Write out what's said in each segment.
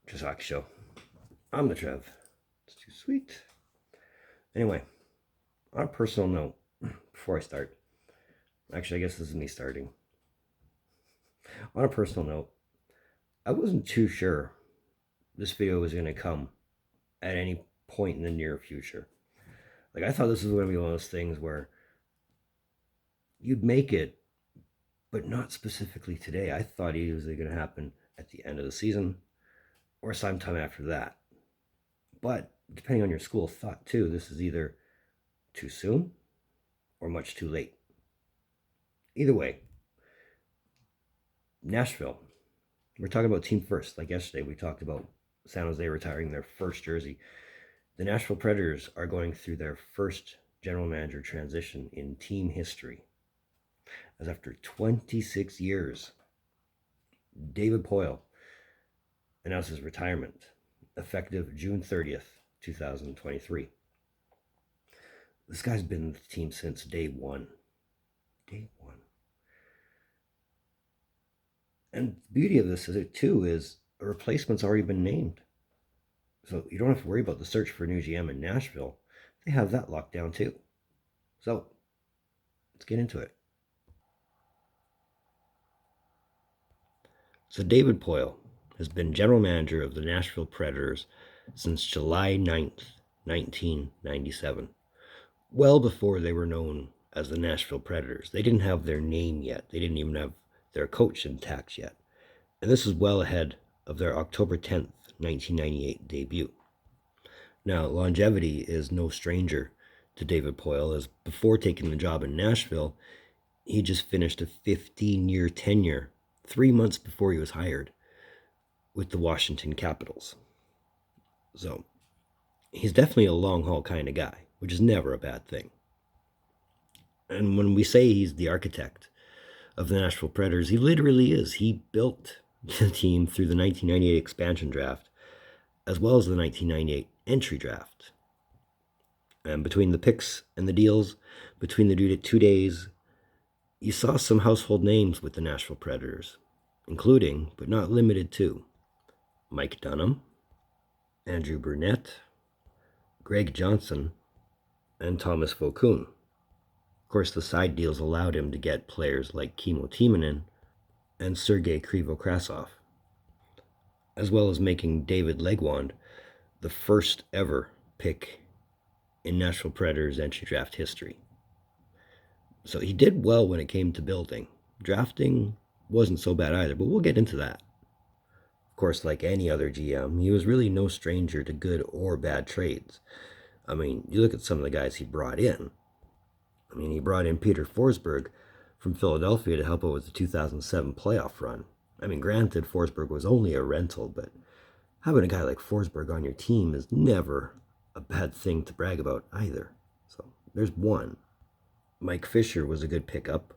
Just Hockey Show. I'm the Trev. It's too sweet. Anyway, on a personal note, before I start, actually, I guess this is me starting. On a personal note, I wasn't too sure this video was going to come at any point in the near future. Like, I thought this was going to be one of those things where you'd make it, but not specifically today. I thought it was going to happen at the end of the season or sometime after that. But depending on your school of thought, too, this is either too soon or much too late. Either way, Nashville. We're talking about team first. Like yesterday, we talked about San Jose retiring their first jersey. The Nashville Predators are going through their first general manager transition in team history. As after 26 years, David Poile announces retirement effective June 30th, 2023. This guy's been in the team since day one. Day one. And the beauty of this is too is a replacement's already been named. So you don't have to worry about the search for a new GM in Nashville. They have that locked down too. So let's get into it. So David Poile has been general manager of the Nashville Predators since July 9th, 1997. Well before they were known as the Nashville Predators. They didn't have their name yet. They didn't even have their coach intact yet. And this is well ahead of their October 10th, 1998 debut. Now, longevity is no stranger to David Poile, as before taking the job in Nashville, he just finished a 15-year tenure 3 months before he was hired with the Washington Capitals. So he's definitely a long-haul kind of guy, which is never a bad thing. And when we say he's the architect of the Nashville Predators, he literally is. He built the team through the 1998 expansion draft, as well as the 1998 entry draft. And between the picks and the deals, between the 2 days, you saw some household names with the Nashville Predators, including, but not limited to, Mike Dunham, Andrew Brunette, Greg Johnson, and Thomas Vokoun. Of course, the side deals allowed him to get players like Kimmo Timonen and Sergei Krivokrasov, as well as making David Legwand the first ever pick in Nashville Predators entry draft history. So he did well when it came to building. Drafting wasn't so bad either, but we'll get into that. Of course, like any other GM, he was really no stranger to good or bad trades. I mean, you look at some of the guys he brought in. He brought in Peter Forsberg from Philadelphia to help out with the 2007 playoff run. Granted, Forsberg was only a rental, but having a guy like Forsberg on your team is never a bad thing to brag about either. So there's one. Mike Fisher was a good pickup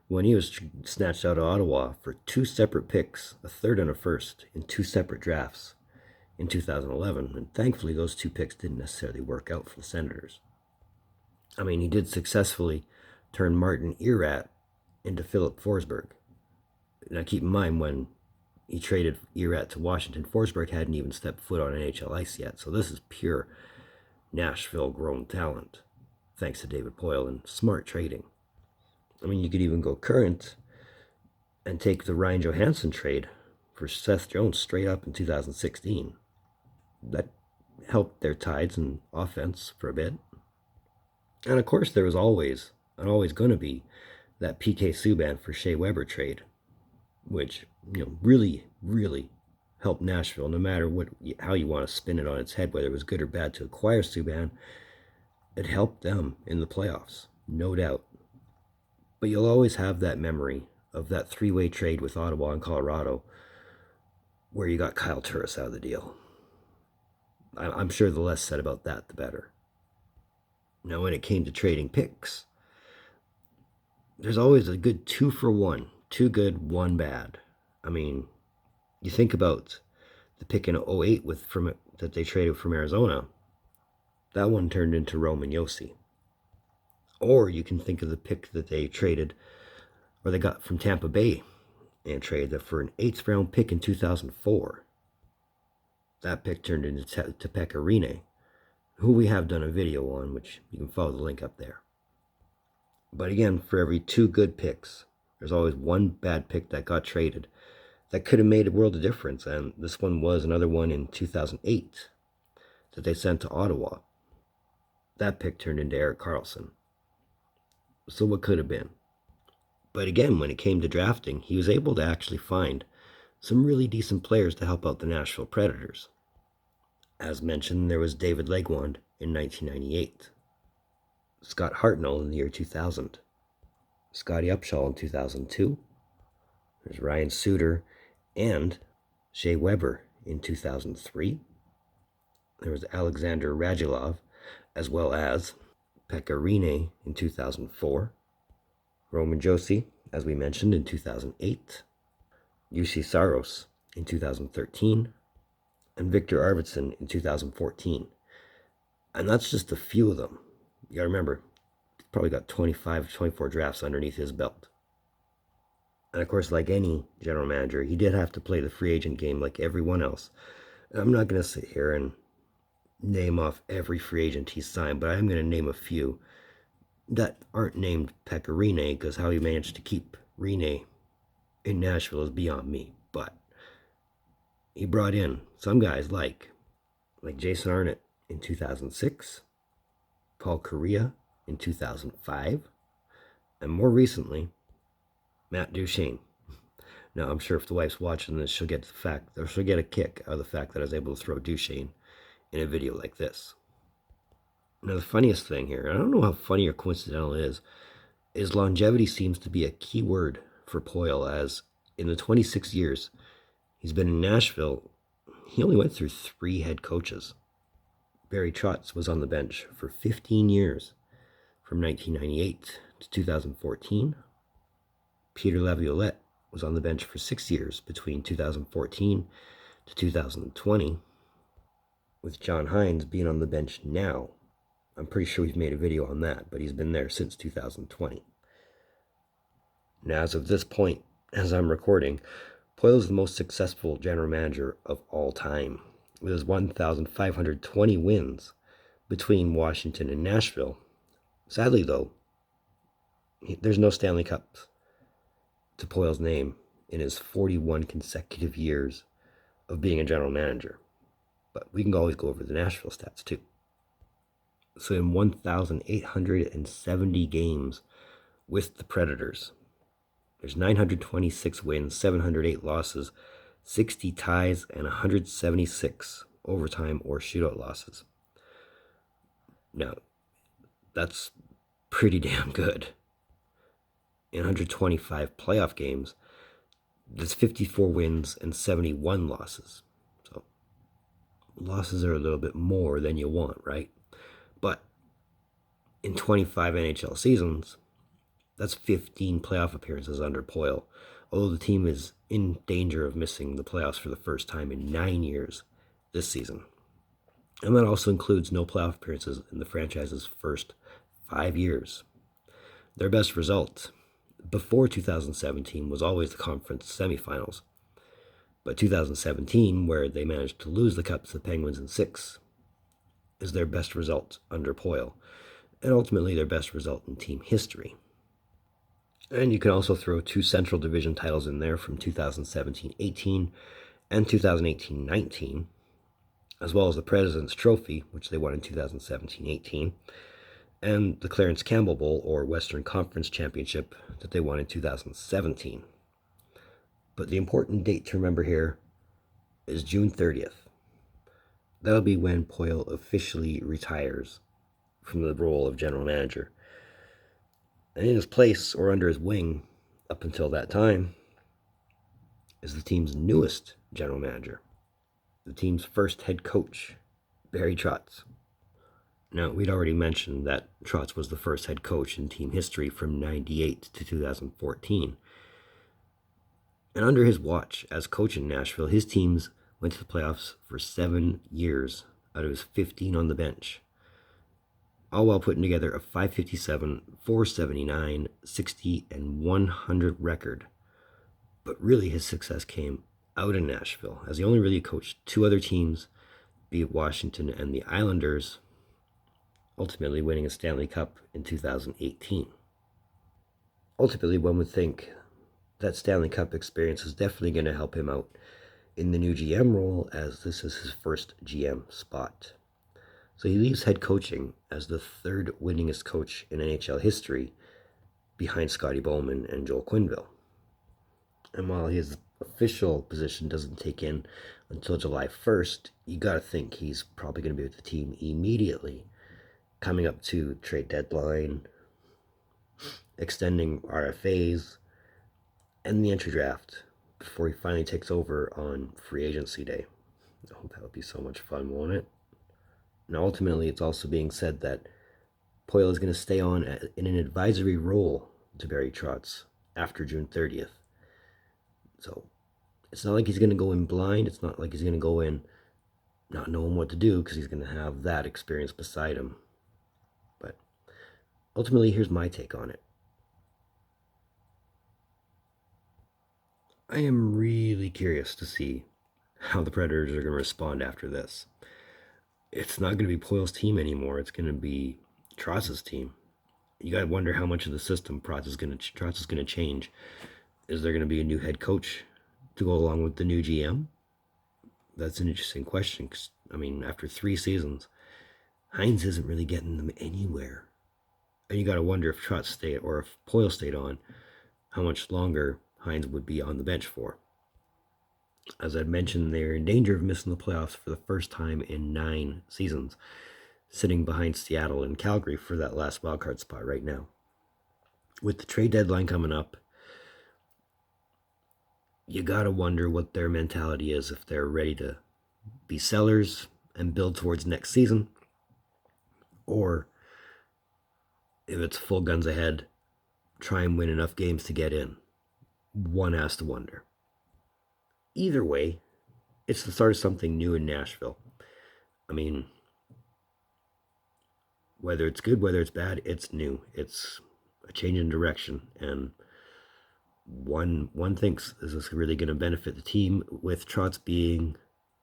when he was snatched out of Ottawa for 2 separate picks, a third and a first, in 2 separate drafts in 2011. And thankfully, those 2 picks didn't necessarily work out for the Senators. He did successfully turn Martin Erat into Philip Forsberg. Now, keep in mind, when he traded Erat to Washington, Forsberg hadn't even stepped foot on NHL ice yet. So this is pure Nashville-grown talent, thanks to David Poile and smart trading. You could even go current and take the Ryan Johansson trade for Seth Jones straight up in 2016. That helped their Tides and offense for a bit. And of course, there was always, and always going to be, that PK Subban for Shea Weber trade, which, really, really helped Nashville, no matter how you want to spin it on its head, whether it was good or bad to acquire Subban. It helped them in the playoffs, no doubt. But you'll always have that memory of that 3-way trade with Ottawa and Colorado where you got Kyle Turris out of the deal. I'm sure the less said about that, the better. Now, when it came to trading picks, there's always a good 2 for 1. 2 good, 1 bad. You think about the pick in 2008 that they traded from Arizona. That one turned into Roman Josi. Or you can think of the pick that they traded, or they got from Tampa Bay and traded that for an 8th round pick in 2004. That pick turned into Pekka Rinne, who we have done a video on, which you can follow the link up there. But again, for every 2 good picks, there's always 1 bad pick that got traded that could have made a world of difference. And this one was another one in 2008 that they sent to Ottawa. That pick turned into Erik Karlsson. So what could have been? But again, when it came to drafting, he was able to actually find some really decent players to help out the Nashville Predators. As mentioned, there was David Legwand in 1998, Scott Hartnell in the year 2000, Scotty Upshall in 2002, there's Ryan Suter and Shea Weber in 2003. There was Alexander Radulov, as well as Pekka Rinne in 2004, Roman Josi, as we mentioned, in 2008, Jussi Saros in 2013, and Victor Arvidsson in 2014. And that's just a few of them. You gotta remember, he's probably got 25, 24 drafts underneath his belt. And of course, like any general manager, he did have to play the free agent game like everyone else. And I'm not gonna sit here and name off every free agent he signed, but I'm gonna name a few that aren't named Pekka Rinne, because how he managed to keep Rinne in Nashville is beyond me. But he brought in some guys like Jason Arnott in 2006, Paul Kariya in 2005, and more recently, Matt Duchene. Now, I'm sure if the wife's watching this, she'll get a kick out of the fact that I was able to throw Duchene in a video like this. Now, the funniest thing here, I don't know how funny or coincidental it is longevity seems to be a key word for Poile, as in the 26 years he's been in Nashville, he only went through 3 head coaches. Barry Trotz was on the bench for 15 years, from 1998 to 2014. Peter Laviolette was on the bench for 6 years, between 2014 to 2020, with John Hines being on the bench now. I'm pretty sure we've made a video on that, but he's been there since 2020. Now, as of this point, as I'm recording, Poile is the most successful general manager of all time, with his 1,520 wins between Washington and Nashville. Sadly, though, there's no Stanley Cups to Poile's name in his 41 consecutive years of being a general manager. But we can always go over the Nashville stats, too. So in 1,870 games with the Predators, there's 926 wins, 708 losses, 60 ties, and 176 overtime or shootout losses. Now, that's pretty damn good. In 125 playoff games, there's 54 wins and 71 losses. So losses are a little bit more than you want, right? But in 25 NHL seasons, that's 15 playoff appearances under Poile, although the team is in danger of missing the playoffs for the first time in 9 years this season. And that also includes no playoff appearances in the franchise's first 5 years. Their best result before 2017 was always the conference semifinals. But 2017, where they managed to lose the cup to the Penguins in 6, is their best result under Poile, and ultimately their best result in team history. And you can also throw 2 Central Division titles in there from 2017-18 and 2018-19, as well as the President's Trophy, which they won in 2017-18, and the Clarence Campbell Bowl, or Western Conference Championship, that they won in 2017. But the important date to remember here is June 30th. That'll be when Poile officially retires from the role of general manager. And in his place, or under his wing, up until that time, is the team's newest general manager, the team's first head coach, Barry Trotz. Now, we'd already mentioned that Trotz was the first head coach in team history from 98 to 2014. And under his watch as coach in Nashville, his teams went to the playoffs for 7 years out of his 15 on the bench, all while putting together a .557, .479, .60, and .100 record. But really, his success came out in Nashville, as he only really coached two other teams, be it Washington and the Islanders, ultimately winning a Stanley Cup in 2018. Ultimately, one would think that Stanley Cup experience is definitely going to help him out in the new GM role, as this is his first GM spot. So he leaves head coaching as the third winningest coach in NHL history, behind Scotty Bowman and Joel Quenneville. And while his official position doesn't take in until July 1st, you got to think he's probably going to be with the team immediately, coming up to trade deadline, extending RFAs, and the entry draft before he finally takes over on free agency day. Oh, that would be so much fun, won't it? Now, ultimately, it's also being said that Poile is going to stay on in an advisory role to Barry Trotz after June 30th. So it's not like he's going to go in blind. It's not like he's going to go in not knowing what to do, because he's going to have that experience beside him. But ultimately, here's my take on it. I am really curious to see how the Predators are going to respond after this. It's not going to be Poile's team anymore. It's going to be Trotz's team. You got to wonder how much of the system Trotz is going to change. Is there going to be a new head coach to go along with the new GM? That's an interesting question, because, I mean, after 3 seasons, Hines isn't really getting them anywhere. And you got to wonder if Trotz stayed, or if Poile stayed on, how much longer Hines would be on the bench for. As I mentioned, they're in danger of missing the playoffs for the first time in 9 seasons, sitting behind Seattle and Calgary for that last wildcard spot right now. With the trade deadline coming up, you gotta wonder what their mentality is, if they're ready to be sellers and build towards next season, or if it's full guns ahead, try and win enough games to get in. One has to wonder. Either way, it's the start of something new in Nashville. I mean, whether it's good, whether it's bad, it's new. It's a change in direction, and one thinks, is this really going to benefit the team with Trotz being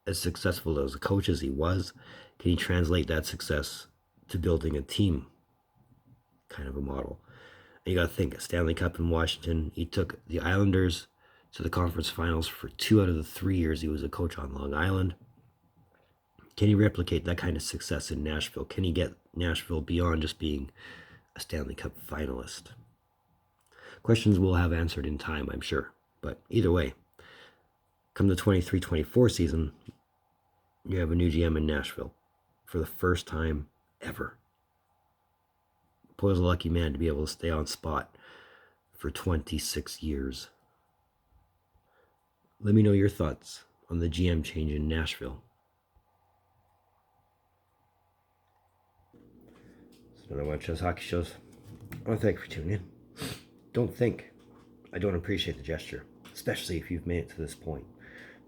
as successful as a coach as he was? Can he translate that success to building a team kind of a model? And you got to think, a Stanley Cup in Washington, he took the Islanders to the conference finals for 2 out of the 3 years he was a coach on Long Island. Can he replicate that kind of success in Nashville? Can he get Nashville beyond just being a Stanley Cup finalist? Questions we'll have answered in time, I'm sure. But either way, come the 23-24 season, you have a new GM in Nashville for the first time ever. Poile's a lucky man to be able to stay on spot for 26 years. Let me know your thoughts on the GM change in Nashville. So another one of Trev's hockey shows. I want to thank you for tuning in. Don't think I don't appreciate the gesture, especially if you've made it to this point.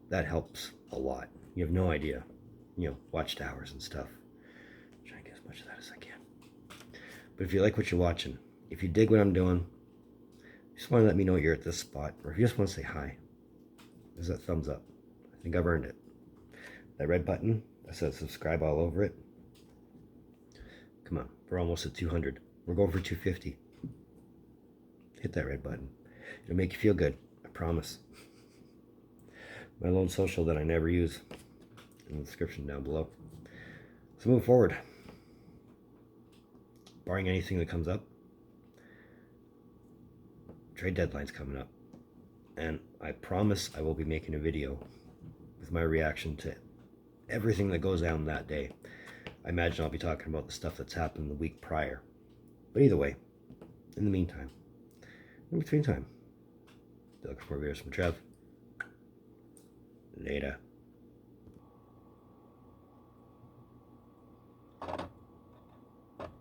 That helps a lot. You have no idea. Watch hours and stuff. Try and get as much of that as I can. But if you like what you're watching, if you dig what I'm doing, just want to let me know you're at this spot, or if you just want to say hi, there's that thumbs up. I think I've earned it. That red button that says subscribe all over it. Come on, we're almost at 200. We're going for 250. Hit that red button. It'll make you feel good, I promise. My lone social that I never use in the description down below. So moving forward, barring anything that comes up, trade deadline's coming up, and I promise I will be making a video with my reaction to everything that goes down that day. I imagine I'll be talking about the stuff that's happened the week prior. But either way, in the meantime, in between time, be looking for more videos from Trev. Later.